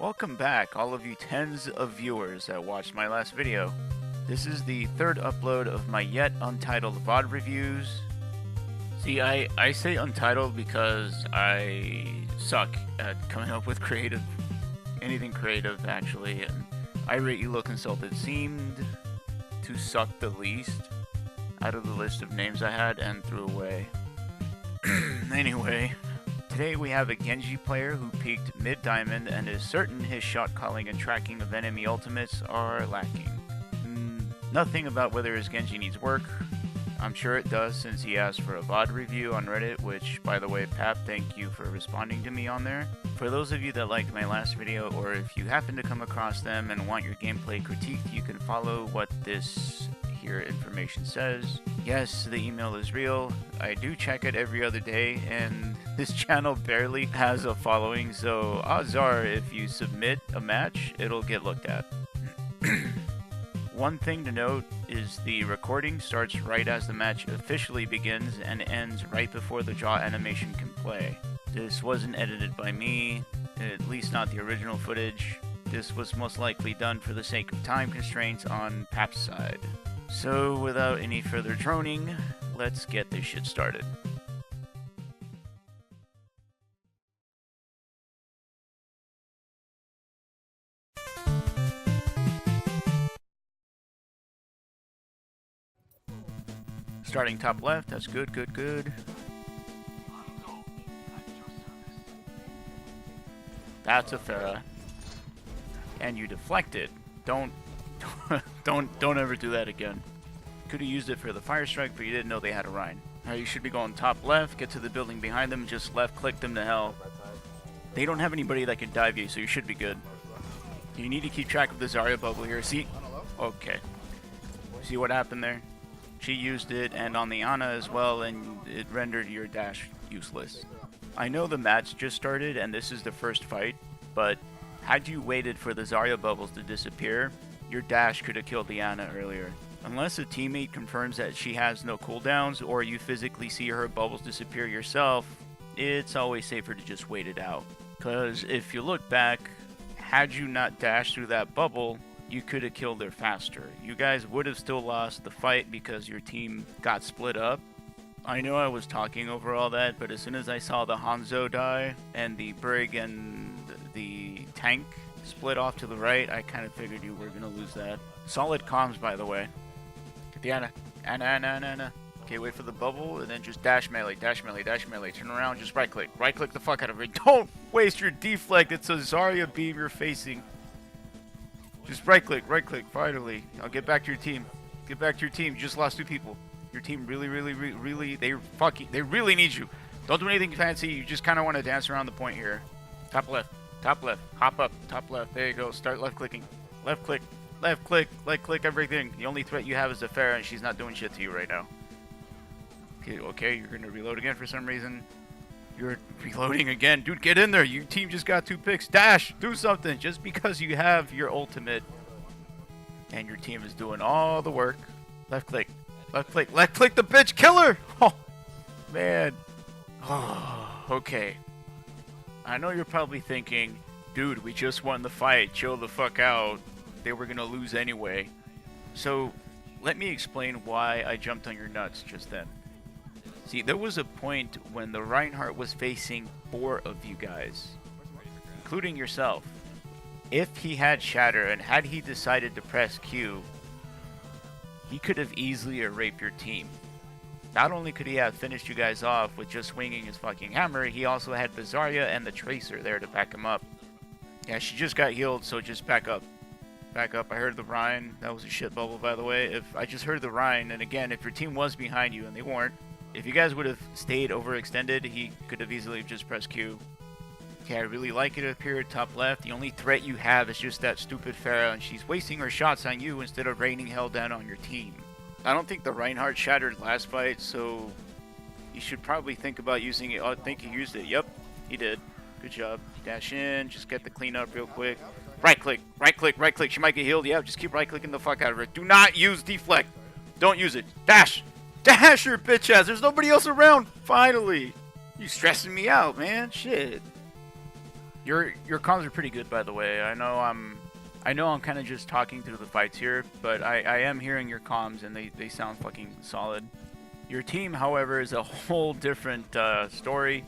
Welcome back, all of you tens of viewers that watched my last video. This is the third upload of my yet untitled VOD reviews. See, I say untitled because I suck at coming up with anything creative actually, and I Rate ELO Consulted seemed to suck the least out of the list of names I had and threw away. Anyway. Today we have a Genji player who peaked mid-diamond and is certain his shot calling and tracking of enemy ultimates are lacking. Nothing about whether his Genji needs work. I'm sure it does since he asked for a VOD review on Reddit, which, by the way, Pap, thank you for responding to me on there. For those of you that liked my last video, or if you happen to come across them and want your gameplay critiqued, you can follow what this here information says. Yes, the email is real. I do check it every other day, and this channel barely has a following, so odds are if you submit a match, it'll get looked at. One thing to note is the recording starts right as the match officially begins and ends right before the jaw animation can play. This wasn't edited by me, at least not the original footage. This was most likely done for the sake of time constraints on Pap's side. So without any further droning, let's get this shit started. Starting top left, that's good, good, good. That's a Pharah. And you deflected. Don't ever do that again. Could have used it for the fire strike, but you didn't know they had a Rhine. Alright, you should be going top left, get to the building behind them, just left click them to hell. They don't have anybody that can dive you, so you should be good. You need to keep track of the Zarya bubble here. See? Okay. See what happened there? She used it, and on the Ana as well, and it rendered your dash useless. I know the match just started, and this is the first fight, but had you waited for the Zarya bubbles to disappear, your dash could have killed the Ana earlier. Unless a teammate confirms that she has no cooldowns, or you physically see her bubbles disappear yourself, it's always safer to just wait it out. Because if you look back, had you not dashed through that bubble, you could have killed her faster. You guys would have still lost the fight because your team got split up. I know I was talking over all that, but as soon as I saw the Hanzo die and the Brig and the tank split off to the right, I kind of figured you were going to lose that. Solid comms, by the way. Get the Ana. Okay, wait for the bubble, and then just dash melee, dash melee, dash melee. Turn around, just right click the fuck out of it. Don't waste your deflect. It's a Zarya beam you're facing. Just right click, finally. I'll get back to your team. Get back to your team. You just lost 2 people. Your team really, they really need you. Don't do anything fancy. You just kind of want to dance around the point here. Top left, hop up, top left. There you go. Start left clicking. Left click, right click everything. The only threat you have is the Pharah, and she's not doing shit to you right now. Okay, you're going to reload again for some reason. You're reloading again. Dude, get in there. Your team just got 2 picks. Dash. Do something. Just because you have your ultimate and your team is doing all the work. Left click the bitch. Kill her. Oh, man. Oh, okay. I know you're probably thinking, dude, we just won the fight. Chill the fuck out. They were going to lose anyway. So let me explain why I jumped on your nuts just then. See, there was a point when the Reinhardt was facing 4 of you guys, including yourself. If he had Shatter and had he decided to press Q, he could have easily raped your team. Not only could he have finished you guys off with just swinging his fucking hammer, he also had the Zarya and the Tracer there to back him up. Yeah, she just got healed, so just back up. Back up. I heard the Rhine. That was a shit bubble, by the way. If I just heard the Rhine, and again, if your team was behind you and they weren't, if you guys would have stayed overextended, he could have easily just pressed Q. Okay, I really like it up here, top left. The only threat you have is just that stupid Pharah, and she's wasting her shots on you instead of raining hell down on your team. I don't think the Reinhardt shattered last fight, so you should probably think about using it. Oh, I think he used it. Yep, he did. Good job. Dash in, just get the cleanup real quick. Right click. She might get healed. Yeah, just keep right clicking the fuck out of her. Do not use deflect. Don't use it. Dash. Dash your bitch ass. There's nobody else around. Finally. You stressing me out, man. Shit. Your comms are pretty good, by the way. I know I'm kind of just talking through the fights here, but I am hearing your comms and they sound fucking solid. Your team, however, is a whole different story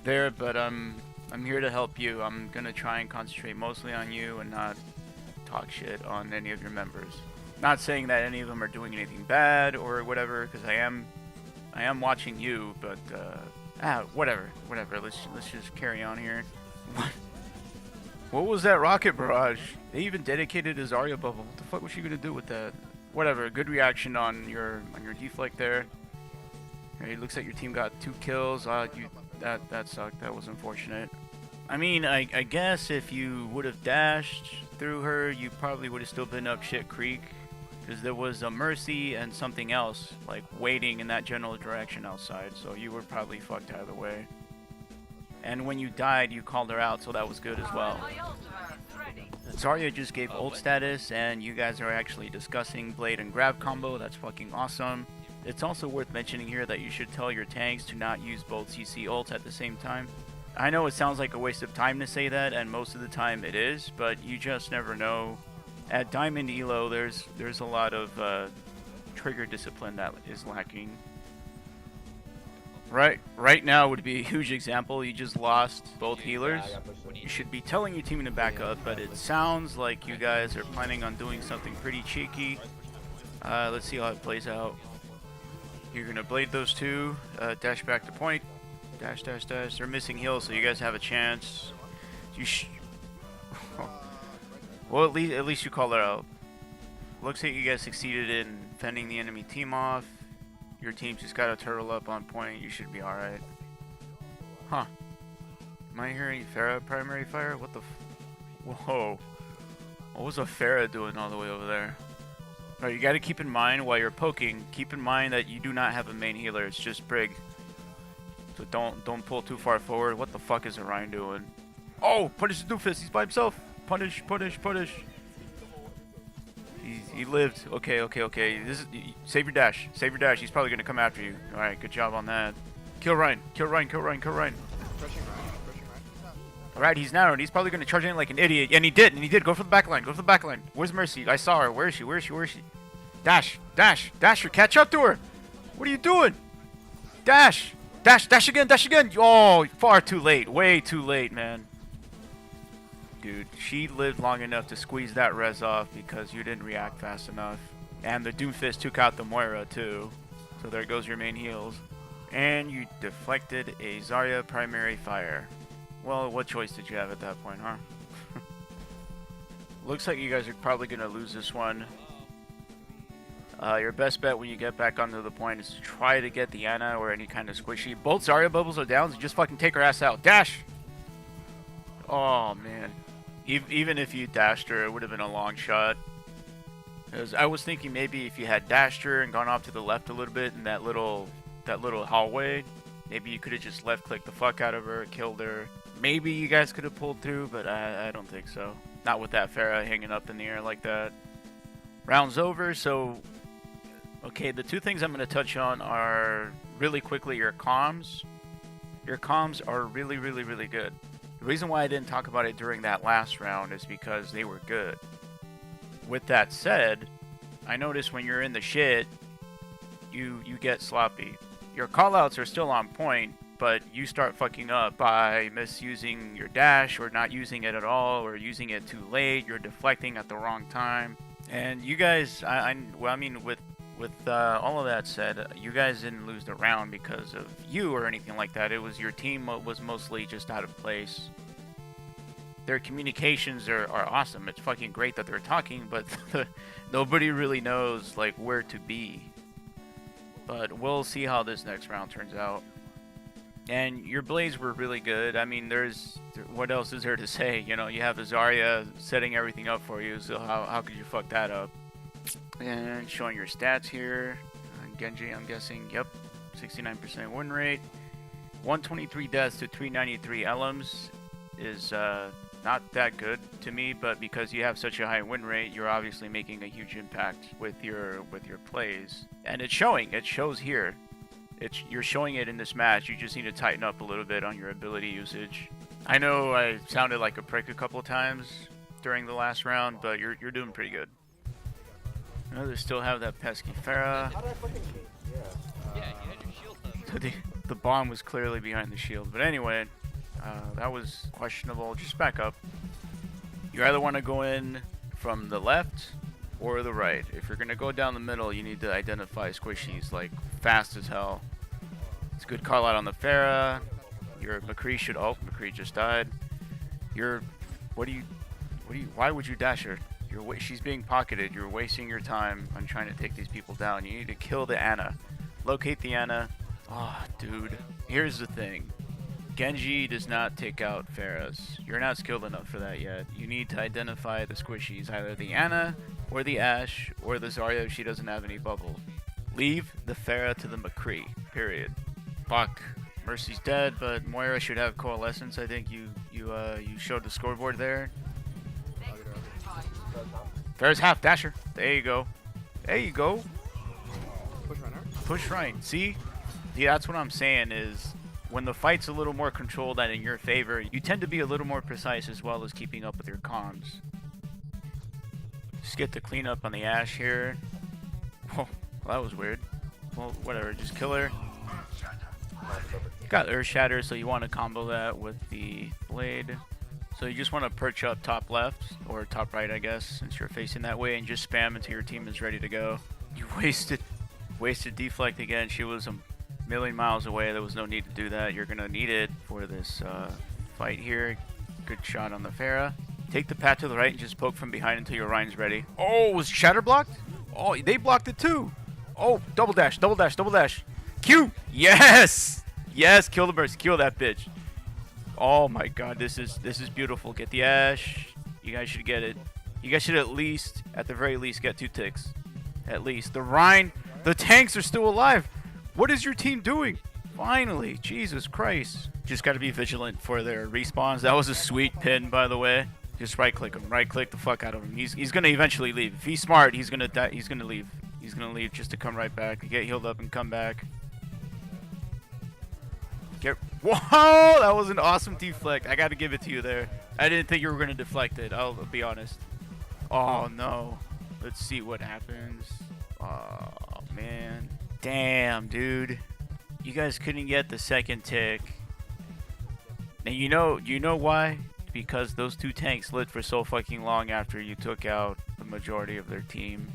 there, but I'm here to help you. I'm gonna try and concentrate mostly on you and not talk shit on any of your members. Not saying that any of them are doing anything bad or whatever, because I am watching you, but whatever. Let's just carry on here. What was that rocket barrage? They even dedicated a Zarya bubble. What the fuck was she gonna do with that? Whatever. Good reaction on your deflect there. It looks like your team got 2 kills. That sucked. That was unfortunate. I mean, I guess if you would have dashed through her, you probably would have still been up shit creek, because there was a Mercy and something else like waiting in that general direction outside. So you were probably fucked either way. And when you died, you called her out, so that was good as well. Zarya just gave ult status, and you guys are actually discussing blade and grab combo. That's fucking awesome. It's also worth mentioning here that you should tell your tanks to not use both CC ults at the same time. I know it sounds like a waste of time to say that, and most of the time it is, but you just never know. At Diamond ELO, there's a lot of trigger discipline that is lacking. Right now would be a huge example. You just lost both healers. You should be telling your team to back up, but it sounds like you guys are planning on doing something pretty cheeky. Let's see how it plays out. You're gonna blade those 2, dash back to point, dash. They're missing heals, so you guys have a chance. Well, at least you called her out. Looks like you guys succeeded in fending the enemy team off. Your team just got a turtle up on point. You should be alright. Huh. Am I hearing Pharah primary fire? What the Whoa. What was a Pharah doing all the way over there? Alright, you gotta keep in mind while you're poking, keep in mind that you do not have a main healer. It's just Brig. So don't pull too far forward. What the fuck is Orion doing? Oh! Punish the doofus! He's by himself! Punish! He lived. Okay. Save your dash. He's probably gonna come after you. Alright, good job on that. Kill Ryan. Alright, he's narrowed. He's probably gonna charge in like an idiot. And he did. Go for the back line. Where's Mercy? I saw her. Where is she? Dash. Catch up to her. What are you doing? Dash again. Oh, far too late. Way too late, man. Dude, she lived long enough to squeeze that res off because you didn't react fast enough. And the Doomfist took out the Moira too. So there goes your main heals. And you deflected a Zarya primary fire. Well, what choice did you have at that point, huh? Looks like you guys are probably going to lose this one. Your best bet when you get back onto the point is to try to get the Ana or any kind of squishy. Both Zarya bubbles are down, so just fucking take her ass out. Dash! Oh, man. Even if you dashed her, it would have been a long shot. Because I was thinking maybe if you had dashed her and gone off to the left a little bit in that little hallway, maybe you could have just left-clicked the fuck out of her, killed her. Maybe you guys could have pulled through, but I don't think so. Not with that Pharah hanging up in the air like that. Round's over, so... Okay, the 2 things I'm going to touch on are, really quickly, your comms. Your comms are really good. The reason why I didn't talk about it during that last round is because they were good. With that said, I noticed when you're in the shit, you get sloppy. Your callouts are still on point, but you start fucking up by misusing your dash or not using it at all or using it too late. You're deflecting at the wrong time. And you guys, with all of that said, you guys didn't lose the round because of you or anything like that. It was your team was mostly just out of place. Their communications are awesome. It's fucking great that they're talking, but nobody really knows like where to be. But we'll see how this next round turns out. And your blades were really good. I mean, what else is there to say? You know, you have Zarya setting everything up for you, so how could you fuck that up? And showing your stats here. Genji, I'm guessing, yep, 69% win rate. 123 deaths to 393 LMs is not that good to me, but because you have such a high win rate, you're obviously making a huge impact with your plays. And it's showing. It shows here. You're showing it in this match. You just need to tighten up a little bit on your ability usage. I know I sounded like a prick a couple of times during the last round, but you're doing pretty good. I know they still have that pesky Pharah. How did I fucking cheat? Yeah. Yeah, you had your shield though. The bomb was clearly behind the shield. But anyway, that was questionable. Just back up. You either want to go in from the left or the right. If you're going to go down the middle, you need to identify squishies, like, fast as hell. It's a good call out on the Pharah. Your McCree should... Oh, McCree just died. Why would you dash her? She's being pocketed. You're wasting your time on trying to take these people down. You need to kill the Ana. Locate the Ana. Oh, dude. Here's the thing. Genji does not take out Pharahs. You're not skilled enough for that yet. You need to identify the squishies, either the Ana, or the Ashe, or the Zarya if she doesn't have any bubble. Leave the Pharah to the McCree. Period. Fuck. Mercy's dead, but Moira should have Coalescence. I think you showed the scoreboard there. Pharah's half dasher. There you go. There you go. Push runner. Push right. See? Yeah, that's what I'm saying is when the fight's a little more controlled and in your favor, you tend to be a little more precise as well as keeping up with your comms. Just get the cleanup on the Ashe here. Oh, well, that was weird. Well, whatever. Just kill her. Got Earth Shatter, so you want to combo that with the blade. So you just want to perch up top left, or top right, I guess, since you're facing that way, and just spam until your team is ready to go. You wasted deflect again. She was a million miles away. There was no need to do that. You're going to need it for this fight here. Good shot on the Pharah. Take the path to the right and just poke from behind until your Rhein's ready. Oh, was Shatter blocked? Oh, they blocked it too. Oh, double dash, double dash, double dash. Q! Yes! Yes, kill the burst. Kill that bitch. Oh my god, this is beautiful. Get the Ashe. You guys should get it. You guys should at the very least, get 2 ticks. At least. The Rhine, the tanks are still alive. What is your team doing? Finally, Jesus Christ. Just got to be vigilant for their respawns. That was a sweet pin, by the way. Just right-click him. Right-click the fuck out of him. He's going to eventually leave. If he's smart, he's going to die. He's going to leave. He's going to leave just to come right back. Get healed up and come back. Whoa! That was an awesome deflect. I got to give it to you there. I didn't think you were going to deflect it. I'll be honest. Oh, no. Let's see what happens. Oh, man. Damn, dude. You guys couldn't get the second tick. And you know why? Because those 2 tanks lit for so fucking long after you took out the majority of their team.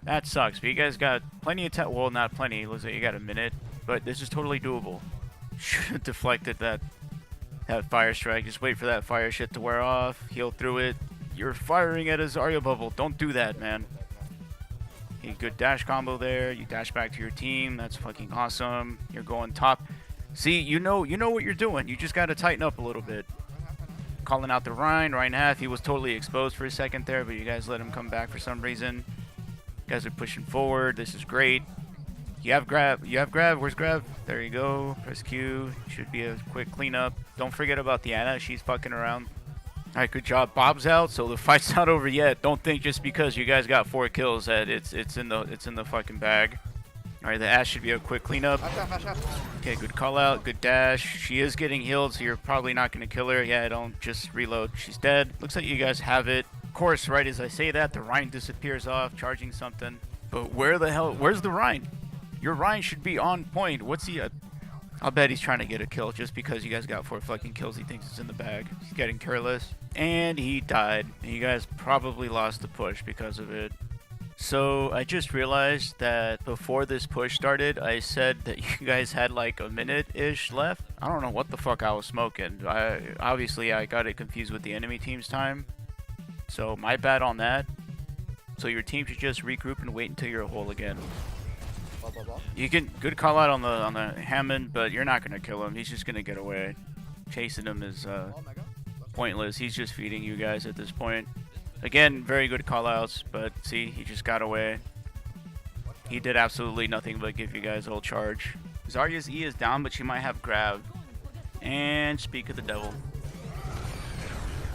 That sucks, but you guys got plenty of time. Well, not plenty. Looks like you got a minute. But this is totally doable. Should have deflected that fire strike. Just wait for that fire shit to wear off. Heal through it. You're firing at a Zarya bubble. Don't do that, man. Okay, good dash combo there. You dash back to your team. That's fucking awesome. You're going top. See, you know what you're doing. You just got to tighten up a little bit. Calling out the Rhine half. He was totally exposed for a second there, but you guys let him come back for some reason. You guys are pushing forward. This is great. You have grab. Where's grab? There you go. Press Q. Should be a quick cleanup. Don't forget about the Ana. She's fucking around. All right, good job. Bob's out, so the fight's not over yet. Don't think just because you guys got 4 kills that it's in the fucking bag. All right, the Ashe should be a quick cleanup. Okay, good call out. Good dash. She is getting healed, so you're probably not gonna kill her. Yeah, don't just reload. She's dead. Looks like you guys have it. Of course, right as I say that, the Rhine disappears off, charging something. But where's the Rhine? Your Rhine should be on point. What's he at? I'll bet he's trying to get a kill just because you guys got 4 fucking kills. He thinks it's in the bag. He's getting careless. And he died. And you guys probably lost the push because of it. So I just realized that before this push started, I said that you guys had like a minute-ish left. I don't know what the fuck I was smoking. Obviously I got it confused with the enemy team's time. So my bad on that. So your team should just regroup and wait until you're whole again. You can good call out on the Hammond, but you're not gonna kill him. He's just gonna get away. Chasing him is pointless. He's just feeding you guys at this point. Again, very good call outs, but see, he just got away. He did absolutely nothing but give you guys a whole charge. Zarya's E is down, but she might have grab. And speak of the devil.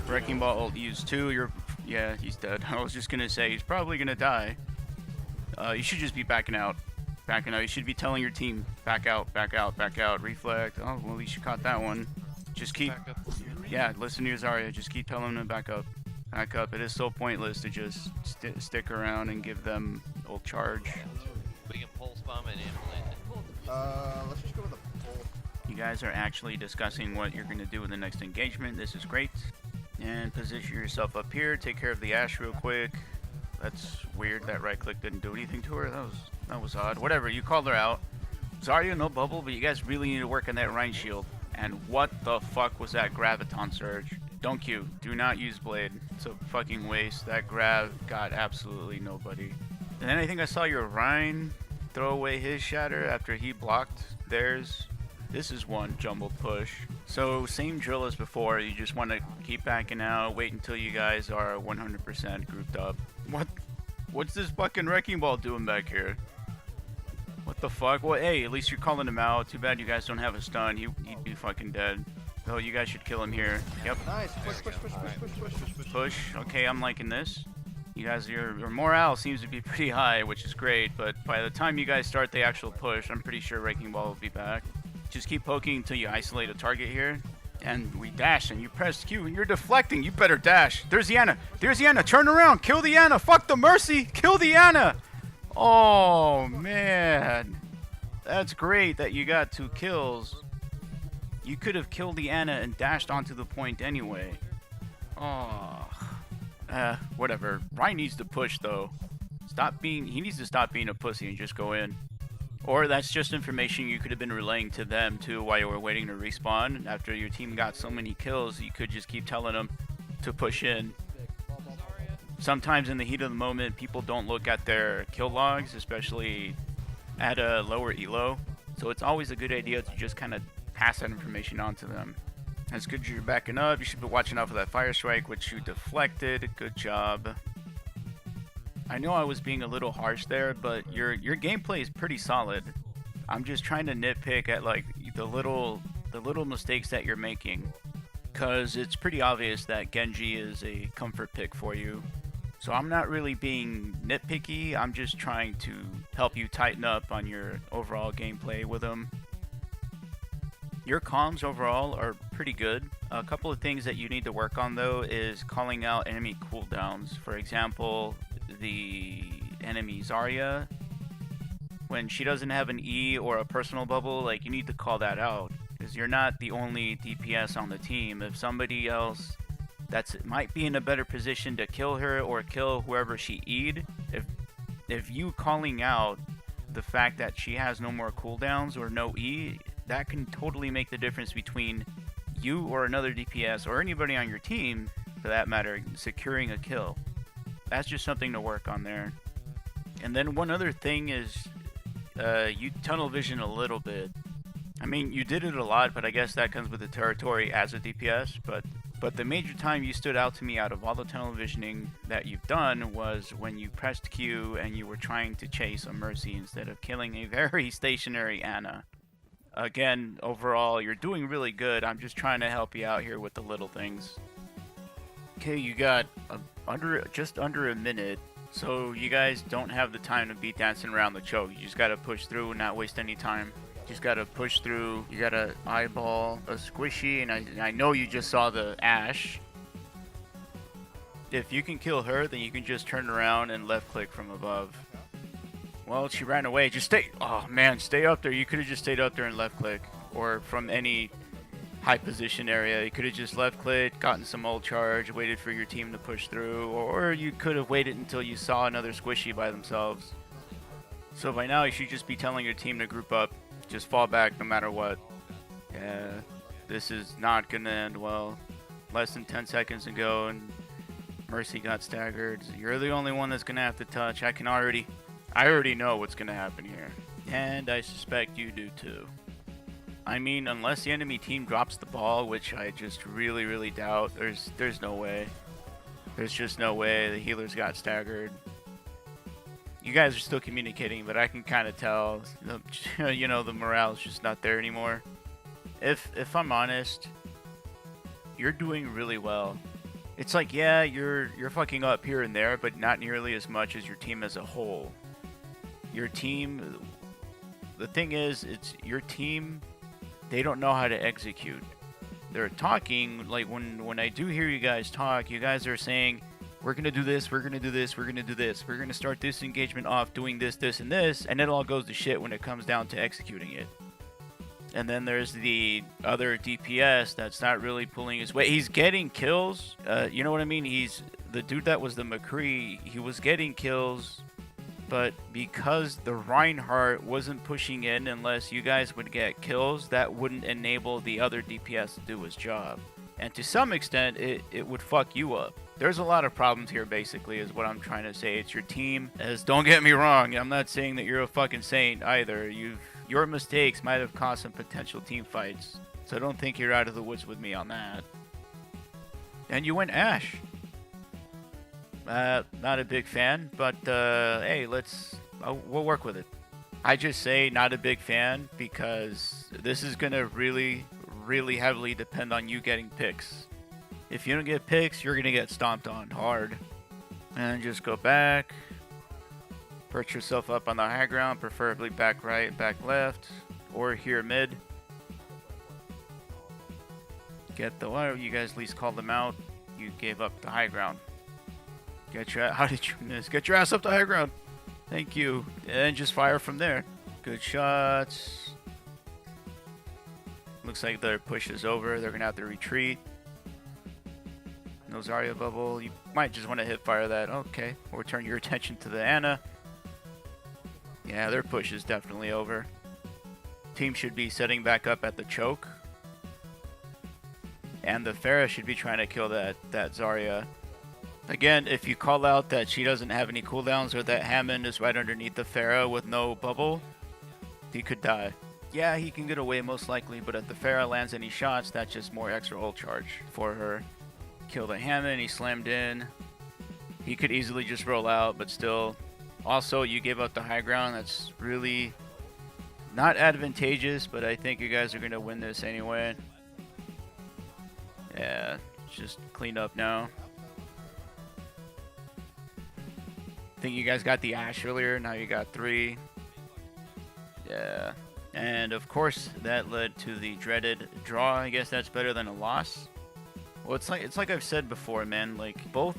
Wrecking Ball ult used 2. Yeah, he's dead. I was just gonna say he's probably gonna die. You should just be backing out. You should be telling your team, back out, back out, back out, reflect. Oh, well, at least you caught that one. Just keep, Back up. yeah, listen to your Zarya. Just keep telling them to back up. Back up. It is so pointless to just stick around and give them ult charge. We can pulse bomb it and plant it. Let's just go with a pull. You guys are actually discussing what you're going to do in the next engagement. This is great. And position yourself up here. Take care of the Ashe real quick. That's weird. That right click didn't do anything to her. That was odd. Whatever. You called her out. Zarya, no bubble, but you guys really need to work on that Rhine shield. And what the fuck was that Graviton Surge? Don't Q. Do not use Blade. It's a fucking waste. That Grav got absolutely nobody. And then I think I saw your Rhine throw away his Shatter after he blocked theirs. This is one jumbled push. So same drill as before. You just want to keep backing out. Wait until you guys are 100% grouped up. What's this fucking Wrecking Ball doing back here? What the fuck? Well, hey, at least you're calling him out. Too bad you guys don't have a stun. He'd be fucking dead. Oh, you guys should kill him here. Yep. Nice. Push. Push. Okay, I'm liking this. You guys, your morale seems to be pretty high, which is great. But by the time you guys start the actual push, I'm pretty sure Wrecking Ball will be back. Just keep poking until you isolate a target here. And we dash, and you press Q, and you're deflecting. You better dash. There's the Ana. There's the Ana. Turn around. Kill the Ana. Fuck the Mercy. Kill the Ana. Oh, man. That's great that you got 2 kills. You could have killed the Ana and dashed onto the point anyway. Oh. Whatever. Ryan needs to push, though. He needs to stop being a pussy and just go in. Or that's just information you could have been relaying to them, too, while you were waiting to respawn. After your team got so many kills, you could just keep telling them to push in. Sometimes in the heat of the moment, people don't look at their kill logs, especially at a lower ELO. So it's always a good idea to just kind of pass that information on to them. That's good you're backing up. You should be watching out for that fire strike, which you deflected. Good job. I know I was being a little harsh there, but your gameplay is pretty solid. I'm just trying to nitpick at like the little mistakes that you're making, because it's pretty obvious that Genji is a comfort pick for you. So I'm not really being nitpicky. I'm just trying to help you tighten up on your overall gameplay with him. Your comms overall are pretty good. A couple of things that you need to work on though is calling out enemy cooldowns. For example, the enemy Zarya, when she doesn't have an E or a personal bubble, like, you need to call that out, because you're not the only DPS on the team. If somebody else might be in a better position to kill her or kill whoever she E'd, if you calling out the fact that she has no more cooldowns or no E, that can totally make the difference between you or another DPS or anybody on your team, for that matter, securing a kill. That's just something to work on there. And then one other thing is you tunnel vision a little bit. I mean, you did it a lot, but I guess that comes with the territory as a DPS. But the major time you stood out to me out of all the tunnel visioning that you've done was when you pressed Q and you were trying to chase a Mercy instead of killing a very stationary Ana. Again, overall, you're doing really good. I'm just trying to help you out here with the little things. Okay, you got just under a minute, so you guys don't have the time to be dancing around the choke. You just gotta push through and not waste any time. Just gotta push through. You gotta eyeball a squishy, and I know you just saw the Ashe. If you can kill her, then you can just turn around and left click from above. Well, she ran away. Just stay. Oh man, stay up there. You could have just stayed up there and left click, or from any high position area. You could have just left clicked, gotten some ult charge, waited for your team to push through, or you could have waited until you saw another squishy by themselves. So by now you should just be telling your team to group up, just fall back no matter what. Yeah, this is not gonna end well. Less than 10 seconds to go and Mercy got staggered. You're the only one that's gonna have to touch. I already know what's gonna happen here. And I suspect you do too. I mean, unless the enemy team drops the ball, which I just really doubt, there's no way. There's just no way. The healers got staggered. You guys are still communicating, but I can kind of tell, you know, the morale's just not there anymore. If I'm honest, you're doing really well. It's like, yeah, you're fucking up here and there, but not nearly as much as your team as a whole. Your team, the thing is, it's your team. They don't know how to execute. they're talking, like when I do hear you guys talk, you guys are saying, we're gonna do this, we're gonna do this, we're gonna do this, we're gonna start this engagement off doing this, this, and this, and it all goes to shit when it comes down to executing it. And then there's the other DPS that's not really pulling his weight. He's getting kills, you know what I mean? He's the dude that was the McCree, he was getting kills, but because the Reinhardt wasn't pushing in unless you guys would get kills, that wouldn't enable the other DPS to do his job. And to some extent, it would fuck you up. There's a lot of problems here, basically, is what I'm trying to say. It's your team. As don't get me wrong, I'm not saying that you're a fucking saint either. Your mistakes might have caused some potential team fights. So don't think you're out of the woods with me on that. And you went Ashe. Not a big fan, but hey, we'll work with it. I just say not a big fan because this is gonna really heavily depend on you getting picks. If you don't get picks, you're gonna get stomped on hard. And just go back, perch yourself up on the high ground, preferably back right, back left, or here mid. Get the water. You guys at least called them out. You gave up the high ground. How did you miss? Get your ass up the high ground. Thank you. And just fire from there. Good shots. Looks like their push is over. They're gonna have to retreat. No Zarya bubble. You might just want to hip fire that. Okay. Or turn your attention to the Ana. Yeah, their push is definitely over. Team should be setting back up at the choke. And the Pharah should be trying to kill that Zarya. Again, if you call out that she doesn't have any cooldowns or that Hammond is right underneath the Pharah with no bubble, he could die. Yeah, he can get away most likely, but if the Pharah lands any shots, that's just more extra ult charge for her. Kill the Hammond, he slammed in. He could easily just roll out, but still. Also, you gave up the high ground. That's really not advantageous, but I think you guys are going to win this anyway. Yeah, just clean up now. I think you guys got the Ashe earlier, now you got 3. Yeah. And of course that led to the dreaded draw. I guess that's better than a loss. Well, it's like I've said before, man, like both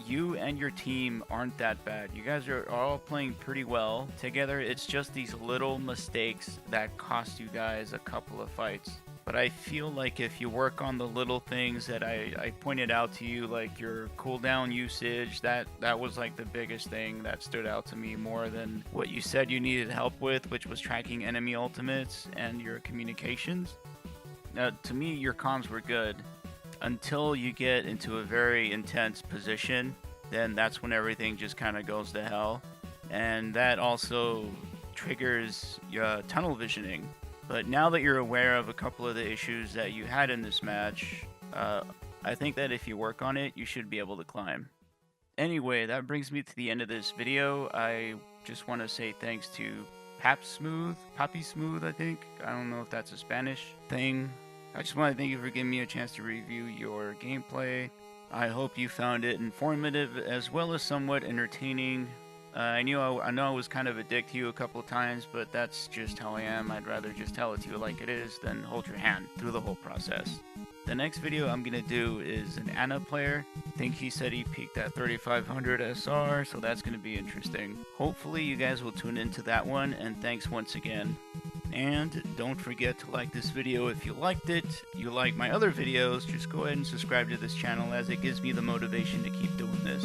you and your team aren't that bad. You guys are all playing pretty well together. It's just these little mistakes that cost you guys a couple of fights. But I feel like if you work on the little things that I pointed out to you, like your cooldown usage, that was like the biggest thing that stood out to me more than what you said you needed help with, which was tracking enemy ultimates and your communications. To me, your comms were good until you get into a very intense position. Then that's when everything just kind of goes to hell. And that also triggers your tunnel visioning. But now that you're aware of a couple of the issues that you had in this match, I think that if you work on it, you should be able to climb. Anyway, that brings me to the end of this video. I just want to say thanks to Pappy Smooth, I think. I don't know if that's a Spanish thing. I just want to thank you for giving me a chance to review your gameplay. I hope you found it informative as well as somewhat entertaining. I know I was kind of a dick to you a couple of times, but that's just how I am. I'd rather just tell it to you like it is than hold your hand through the whole process. The next video I'm going to do is an Ana player. I think he said he peaked at 3500 SR, so that's going to be interesting. Hopefully you guys will tune into that one, and thanks once again. And don't forget to like this video if you liked it. You like my other videos, just go ahead and subscribe to this channel as it gives me the motivation to keep doing this.